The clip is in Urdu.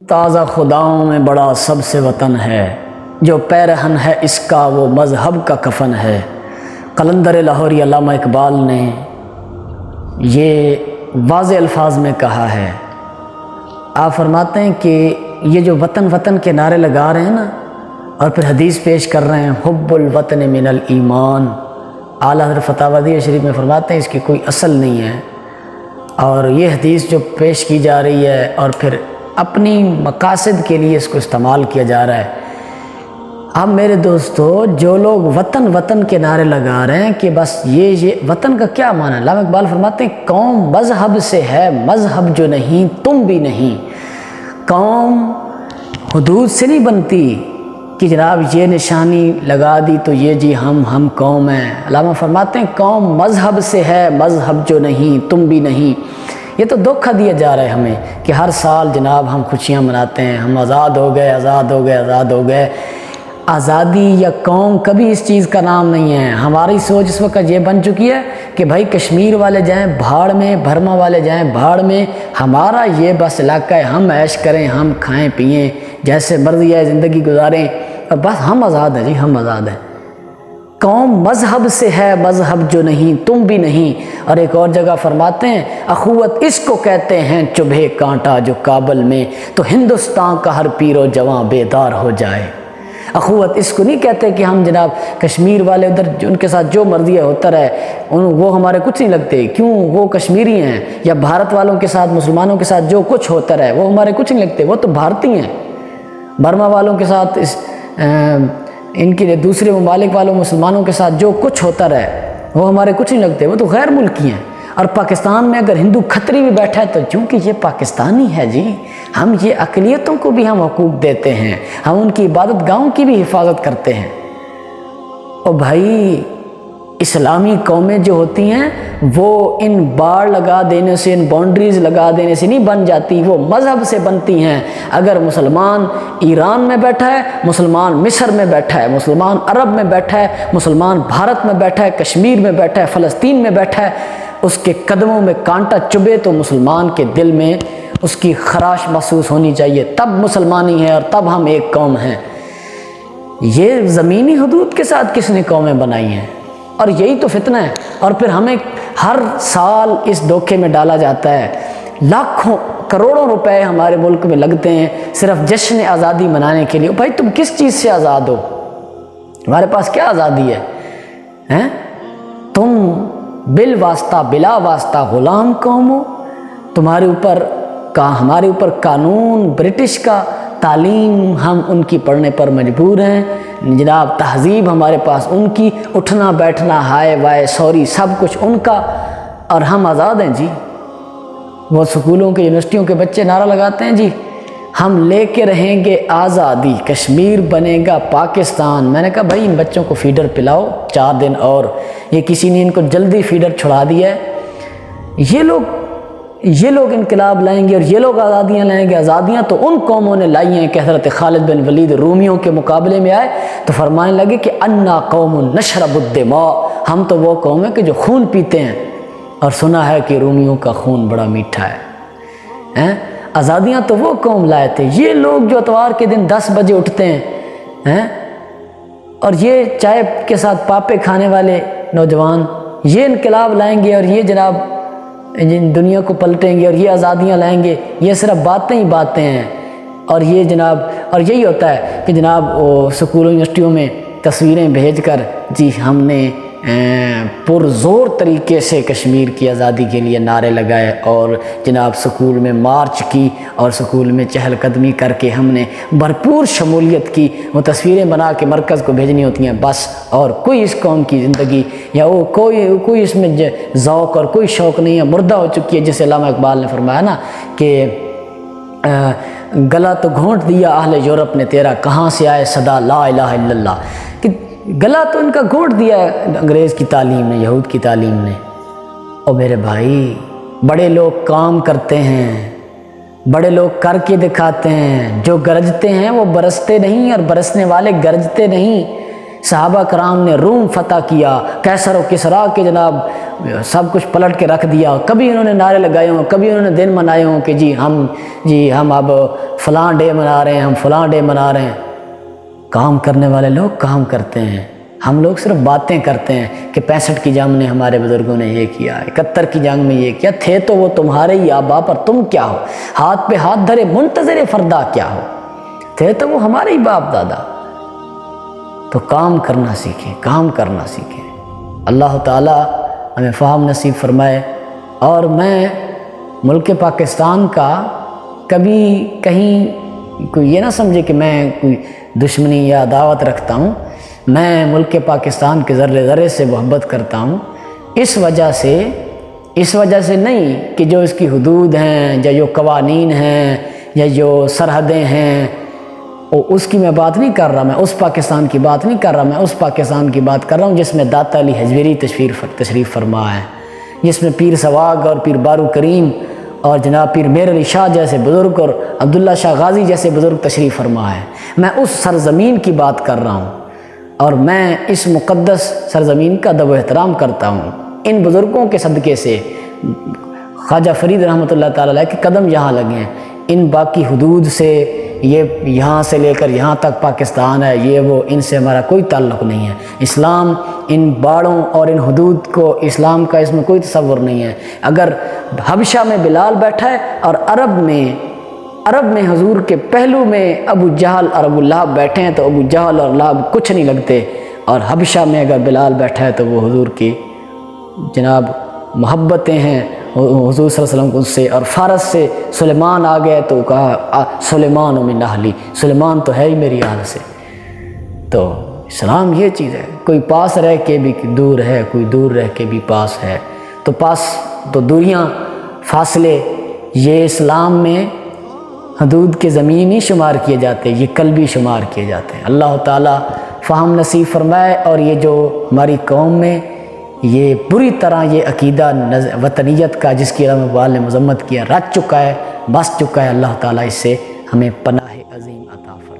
تازہ خداؤں میں بڑا سب سے وطن ہے، جو پیرہن ہے اس کا وہ مذہب کا کفن ہے۔ قلندر لاہوری علامہ اقبال نے یہ واضح الفاظ میں کہا ہے۔ آپ فرماتے ہیں کہ یہ جو وطن وطن کے نعرے لگا رہے ہیں نا، اور پھر حدیث پیش کر رہے ہیں حب الوطن من الایمان، اعلیٰ حضرت فتاوی شریف میں فرماتے ہیں اس کی کوئی اصل نہیں ہے، اور یہ حدیث جو پیش کی جا رہی ہے اور پھر اپنی مقاصد کے لیے اس کو استعمال کیا جا رہا ہے۔ اب میرے دوستو، جو لوگ وطن وطن کے نعرے لگا رہے ہیں کہ بس یہ وطن کا کیا معنی ہے؟ علامہ اقبال فرماتے ہیں قوم مذہب سے ہے، مذہب جو نہیں تم بھی نہیں۔ قوم حدود سے نہیں بنتی کہ جناب یہ نشانی لگا دی تو یہ جی ہم قوم ہیں۔ علامہ فرماتے ہیں قوم مذہب سے ہے، مذہب جو نہیں تم بھی نہیں۔ یہ تو دھوکہ دیا جا رہا ہے ہمیں کہ ہر سال جناب ہم خوشیاں مناتے ہیں، ہم آزاد ہو گئے آزاد ہو گئے آزاد ہو گئے۔ آزادی یا قوم کبھی اس چیز کا نام نہیں ہے۔ ہماری سوچ اس وقت یہ بن چکی ہے کہ بھائی کشمیر والے جائیں بھاڑ میں، برما والے جائیں بھاڑ میں، ہمارا یہ بس علاقہ ہے، ہم عیش کریں، ہم کھائیں پئیں، جیسے مرضی ہے زندگی گزاریں، اور بس ہم آزاد ہیں جی، ہم آزاد ہیں۔ قوم مذہب سے ہے، مذہب جو نہیں تم بھی نہیں۔ اور ایک اور جگہ فرماتے ہیں اخوت اس کو کہتے ہیں چبھے کانٹا جو کابل میں، تو ہندوستان کا ہر پیر و جوان بیدار ہو جائے۔ اخوت اس کو نہیں کہتے کہ ہم جناب کشمیر والے ادھر ان کے ساتھ جو مرضی ہے ہوتا رہے، وہ ہمارے کچھ نہیں لگتے، کیوں؟ وہ کشمیری ہیں۔ یا بھارت والوں کے ساتھ، مسلمانوں کے ساتھ جو کچھ ہوتا رہے وہ ہمارے کچھ نہیں لگتے، وہ تو بھارتی ہیں۔ برما والوں کے ساتھ ان کے دوسرے ممالک والوں مسلمانوں کے ساتھ جو کچھ ہوتا رہے وہ ہمارے کچھ نہیں لگتے، وہ تو غیر ملکی ہیں۔ اور پاکستان میں اگر ہندو کھتری بھی بیٹھا ہے تو چونکہ یہ پاکستانی ہے جی، ہم یہ اقلیتوں کو بھی ہم حقوق دیتے ہیں، ہم ان کی عبادت گاہوں کی بھی حفاظت کرتے ہیں۔ اور بھائی اسلامی قومیں جو ہوتی ہیں وہ ان باڑ لگا دینے سے، ان باؤنڈریز لگا دینے سے نہیں بن جاتی، وہ مذہب سے بنتی ہیں۔ اگر مسلمان ایران میں بیٹھا ہے، مسلمان مصر میں بیٹھا ہے، مسلمان عرب میں بیٹھا ہے، مسلمان بھارت میں بیٹھا ہے، کشمیر میں بیٹھا ہے، فلسطین میں بیٹھا ہے، اس کے قدموں میں کانٹا چبھے تو مسلمان کے دل میں اس کی خراش محسوس ہونی چاہیے، تب مسلمانی ہے اور تب ہم ایک قوم ہیں۔ یہ زمینی حدود کے ساتھ کس نے قومیں بنائی ہیں؟ اور یہی تو فتنہ ہے۔ اور پھر ہمیں ہر سال اس دھوکے میں ڈالا جاتا ہے، لاکھوں کروڑوں روپے ہمارے ملک میں لگتے ہیں صرف جشن آزادی منانے کے لیے۔ بھائی تم کس چیز سے آزاد ہو؟ تمہارے پاس کیا آزادی ہے؟ تم بالواسطہ بلا واسطہ غلام قوم ہو۔ تمہارے اوپر ہمارے اوپر قانون برٹش کا، تعلیم ہم ان کی پڑھنے پر مجبور ہیں جناب، تہذیب ہمارے پاس ان کی، اٹھنا بیٹھنا ہائے وائے سوری سب کچھ ان کا، اور ہم آزاد ہیں جی۔ وہ سکولوں کے یونیورسٹیوں کے بچے نعرہ لگاتے ہیں جی ہم لے کے رہیں گے آزادی، کشمیر بنے گا پاکستان۔ میں نے کہا بھائی ان بچوں کو فیڈر پلاؤ 4 دن اور، یہ کسی نے ان کو جلدی فیڈر چھڑا دیا ہے۔ یہ لوگ انقلاب لائیں گے اور یہ لوگ آزادیاں لائیں گے۔ آزادیاں تو ان قوموں نے لائی ہیں کہ حضرت خالد بن ولید رومیوں کے مقابلے میں آئے تو فرمانے لگے کہ انا قوم نشرب الدماء، ہم تو وہ قوم ہیں کہ جو خون پیتے ہیں، اور سنا ہے کہ رومیوں کا خون بڑا میٹھا ہے۔ آزادیاں تو وہ قوم لائے تھے۔ یہ لوگ جو اتوار کے دن 10 بجے اٹھتے ہیں اور یہ چائے کے ساتھ پاپے کھانے والے نوجوان، یہ انقلاب لائیں گے اور یہ جناب دنیا کو پلٹیں گے اور یہ آزادیاں لائیں گے، یہ صرف باتیں ہی باتیں ہیں۔ اور یہ جناب، اور یہی ہوتا ہے کہ جناب وہ سکولوں یونیورسٹیوں میں تصویریں بھیج کر جی ہم نے پرزور طریقے سے کشمیر کی آزادی کے لیے نعرے لگائے، اور جناب سکول میں مارچ کی اور سکول میں چہل قدمی کر کے ہم نے بھرپور شمولیت کی، وہ تصویریں بنا کے مرکز کو بھیجنی ہوتی ہیں بس، اور کوئی اس قوم کی زندگی یا وہ کوئی اس میں ذوق اور کوئی شوق نہیں ہے، مردہ ہو چکی ہے۔ جسے علامہ اقبال نے فرمایا نا کہ گلا تو گھونٹ دیا اہل یورپ نے تیرا، کہاں سے آئے صدا لا الہ الا اللہ، کہ گلا تو ان کا گھونٹ دیا ہے انگریز کی تعلیم نے، یہود کی تعلیم نے۔ اور میرے بھائی بڑے لوگ کام کرتے ہیں، بڑے لوگ کر کے دکھاتے ہیں، جو گرجتے ہیں وہ برستے نہیں اور برسنے والے گرجتے نہیں۔ صحابہ کرام نے روم فتح کیا، کیسر و کسریٰ کے جناب سب کچھ پلٹ کے رکھ دیا، کبھی انہوں نے نعرے لگائے ہوں، کبھی انہوں نے دن منائے ہوں کہ جی ہم اب فلاں ڈے منا رہے ہیں، ہم فلاں ڈے منا رہے ہیں۔ کام کرنے والے لوگ کام کرتے ہیں، ہم لوگ صرف باتیں کرتے ہیں کہ 65 کی جنگ میں ہمارے بزرگوں نے یہ کیا، 71 کی جنگ میں یہ کیا۔ تھے تو وہ تمہارے ہی آبا، پر تم کیا ہو؟ ہاتھ پہ ہاتھ دھرے منتظر فردا کیا ہو؟ تھے تو وہ ہمارے ہی باپ دادا۔ تو کام کرنا سیکھیں، کام کرنا سیکھیں۔ اللہ تعالیٰ ہمیں فہم نصیب فرمائے۔ اور میں ملک پاکستان کا کبھی کہیں کوئی یہ نہ سمجھے کہ میں کوئی دشمنی یا عداوت رکھتا ہوں، میں ملک پاکستان کے ذرے ذرے سے محبت کرتا ہوں، اس وجہ سے نہیں کہ جو اس کی حدود ہیں یا جو قوانین ہیں یا جو سرحدیں ہیں، اس کی میں بات نہیں کر رہا، میں اس پاکستان کی بات نہیں کر رہا، میں اس پاکستان کی بات کر رہا ہوں جس میں داتا علی حجویری تشریف فرما ہے، جس میں پیر سواگ اور پیر بارو کریم اور جناب پیر میر علی شاہ جیسے بزرگ اور عبداللہ شاہ غازی جیسے بزرگ تشریف فرما ہے۔ میں اس سرزمین کی بات کر رہا ہوں اور میں اس مقدس سرزمین کا ادب و احترام کرتا ہوں۔ ان بزرگوں کے صدقے سے خواجہ فرید رحمۃ اللہ تعالیٰ علیہ کے قدم یہاں لگے ہیں۔ ان باقی حدود سے، یہ یہاں سے لے کر یہاں تک پاکستان ہے، یہ وہ، ان سے ہمارا کوئی تعلق نہیں ہے۔ اسلام ان باڑوں اور ان حدود کو، اسلام کا اس میں کوئی تصور نہیں ہے۔ اگر حبشہ میں بلال بیٹھا ہے اور عرب میں حضور کے پہلو میں ابو جہل اور ابو لہب بیٹھے ہیں تو ابو جہل اور لہب کچھ نہیں لگتے، اور حبشہ میں اگر بلال بیٹھا ہے تو وہ حضور کی جناب محبتیں ہیں حضور صلی اللہ علیہ وسلم سے۔ اور فارس سے سلیمان آ گئے تو کہا سلیمان من اہلی، سلیمان تو ہے ہی میری آل سے۔ تو اسلام یہ چیز ہے، کوئی پاس رہ کے بھی دور ہے، کوئی دور رہ کے بھی پاس ہے۔ تو پاس تو دوریاں، فاصلے، یہ اسلام میں حدود کے زمینی شمار کیے جاتے ہیں، یہ قلبی شمار کیے جاتے ہیں۔ اللہ تعالیٰ فہم نصیب فرمائے۔ اور یہ جو ہماری قوم میں یہ بری طرح یہ عقیدہ وطنیت کا، جس کی علامہ اقبال نے مذمت کیا، رچ چکا ہے، بس چکا ہے، اللہ تعالیٰ اس سے ہمیں پناہ عظیم عطا فرمائے۔